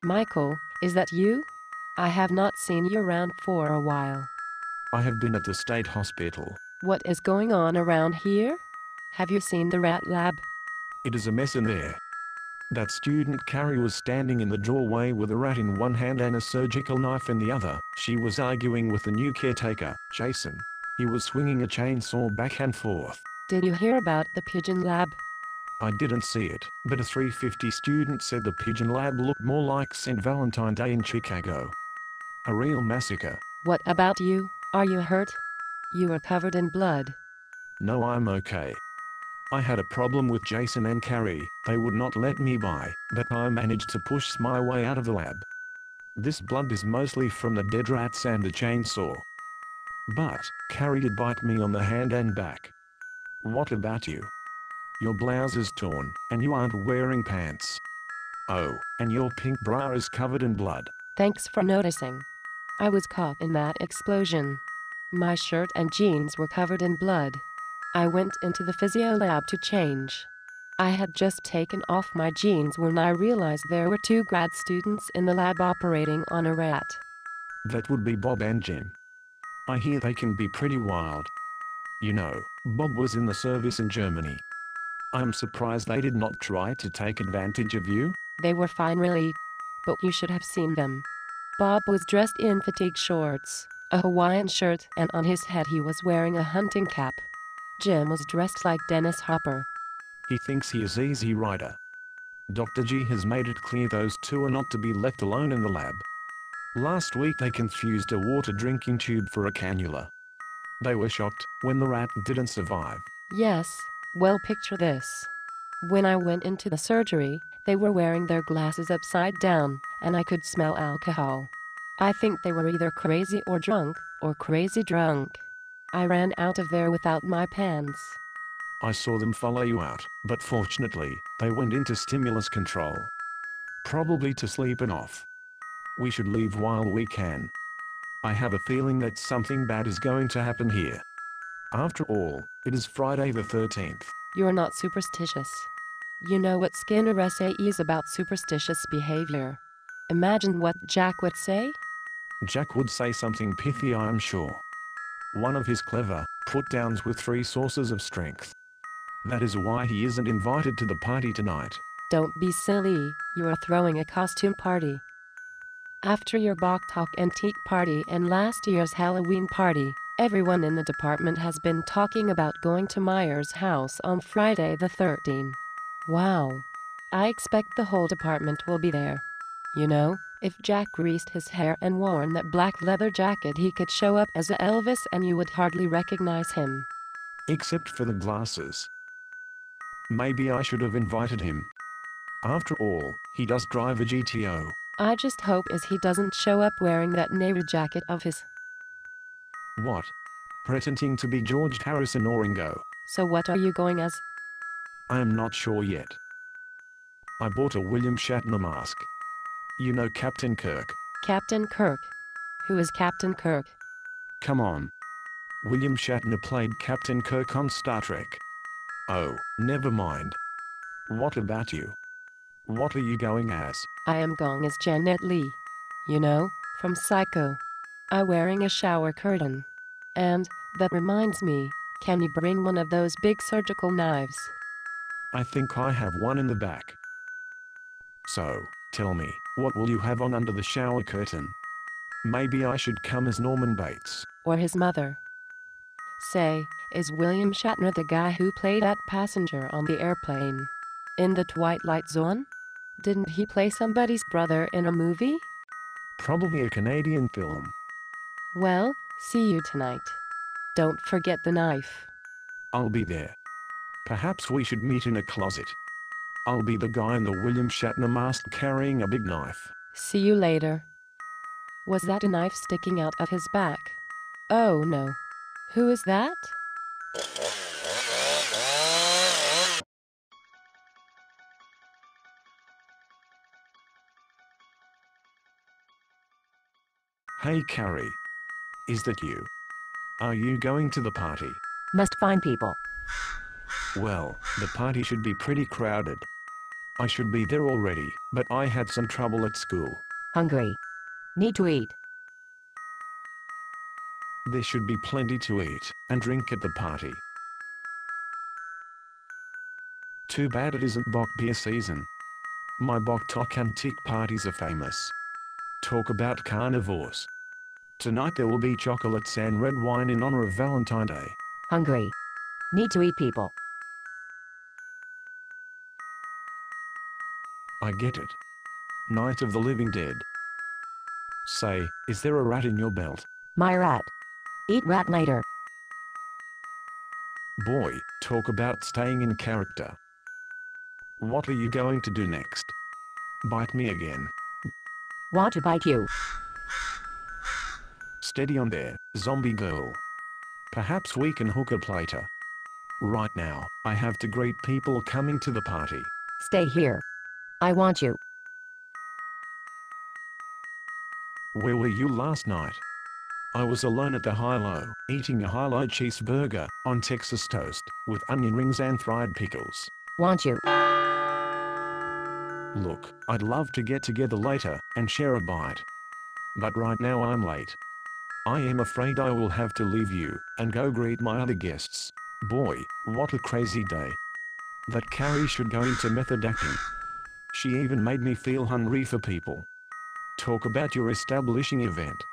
Michael, is that you? I have not seen you around for a while. I have been at the state hospital. What is going on around here? Have you seen the rat lab? It is a mess in there. That student Carrie was standing in the doorway with a rat in one hand and a surgical knife in the other. She was arguing with the new caretaker, Jason. He was swinging a chainsaw back and forth. Did you hear about the pigeon lab? I didn't see it, but a 350 student said the pigeon lab looked more like St. Valentine Day in Chicago. A real massacre. What about you? Are you hurt? You are covered in blood. No, I'm okay. I had a problem with Jason and Carrie. They would not let me by, but I managed to push my way out of the lab. This blood is mostly from the dead rats and the chainsaw. But Carrie did bite me on the hand and back. What about you? Your blouse is torn, and you aren't wearing pants. Oh, and your pink bra is covered in blood. Thanks for noticing. I was caught in that explosion. My shirt and jeans were covered in blood. I went into the physio lab to change. I had just taken off my jeans when I realized there were 2 grad students in the lab operating on a rat. That would be Bob and Jim. I hear they can be pretty wild. You know, Bob was in the service in Germany. I'm surprised they did not try to take advantage of you. They were fine really, but you should have seen them. Bob was dressed in fatigue shorts, a Hawaiian shirt, and on his head he was wearing a hunting cap. Jim was dressed like Dennis Hopper. He thinks he is Easy Rider. Dr. G has made it clear those 2 are not to be left alone in the lab. Last week they confused a water drinking tube for a cannula. They were shocked when the rat didn't survive. Yes, well, picture this. When I went into the surgery, they were wearing their glasses upside down, and I could smell alcohol. I think they were either crazy or drunk, or crazy drunk. I ran out of there without my pants. I saw them follow you out, but fortunately, they went into stimulus control. Probably to sleep it off. We should leave while we can. I have a feeling that something bad is going to happen here. After all, it is Friday the 13th. You're not superstitious. You know what Skinner says about superstitious behavior. Imagine what Jack would say? Jack would say something pithy, I am sure. One of his clever put-downs with 3 sources of strength. That is why he isn't invited to the party tonight. Don't be silly, you are throwing a costume party. After your Bok Talk antique party and last year's Halloween party, everyone in the department has been talking about going to Meyer's house on Friday the 13th. Wow. I expect the whole department will be there. You know, if Jack greased his hair and worn that black leather jacket, he could show up as Elvis and you would hardly recognize him. Except for the glasses. Maybe I should have invited him. After all, he does drive a GTO. I just hope he doesn't show up wearing that navy jacket of his. What? Pretending to be George Harrison or Ringo. So what are you going as? I am not sure yet. I bought a William Shatner mask. You know Captain Kirk. Captain Kirk? Who is Captain Kirk? Come on. William Shatner played Captain Kirk on Star Trek. Oh, never mind. What about you? What are you going as? I am going as Janet Leigh. You know, from Psycho. I wearing a shower curtain. And, that reminds me, can you bring one of those big surgical knives? I think I have one in the back. So, tell me, what will you have on under the shower curtain? Maybe I should come as Norman Bates. Or his mother. Say, is William Shatner the guy who played that passenger on the airplane? In the Twilight Zone? Didn't he play somebody's brother in a movie? Probably a Canadian film. Well, see you tonight. Don't forget the knife. I'll be there. Perhaps we should meet in a closet. I'll be the guy in the William Shatner mask carrying a big knife. See you later. Was that a knife sticking out of his back? Oh no. Who is that? Hey Carrie. Is that you? Are you going to the party? Must find people. Well, the party should be pretty crowded. I should be there already, but I had some trouble at school. Hungry. Need to eat. There should be plenty to eat and drink at the party. Too bad it isn't Bock beer season. My Bock Tok antique parties are famous. Talk about carnivores. Tonight there will be chocolates and red wine in honor of Valentine Day. Hungry. Need to eat people. I get it. Night of the Living Dead. Say, is there a rat in your belt? My rat. Eat rat later. Boy, talk about staying in character. What are you going to do next? Bite me again. Want to bite you. Steady on there, zombie girl. Perhaps we can hook up later. Right now, I have to greet people coming to the party. Stay here. I want you. Where were you last night? I was alone at the High-Low, eating a High-Low cheeseburger on Texas toast, with onion rings and fried pickles. Want you. Look, I'd love to get together later and share a bite. But right now I'm late. I am afraid I will have to leave you and go greet my other guests. Boy, what a crazy day. That Carrie should go into method acting. She even made me feel hungry for people. Talk about your establishing event.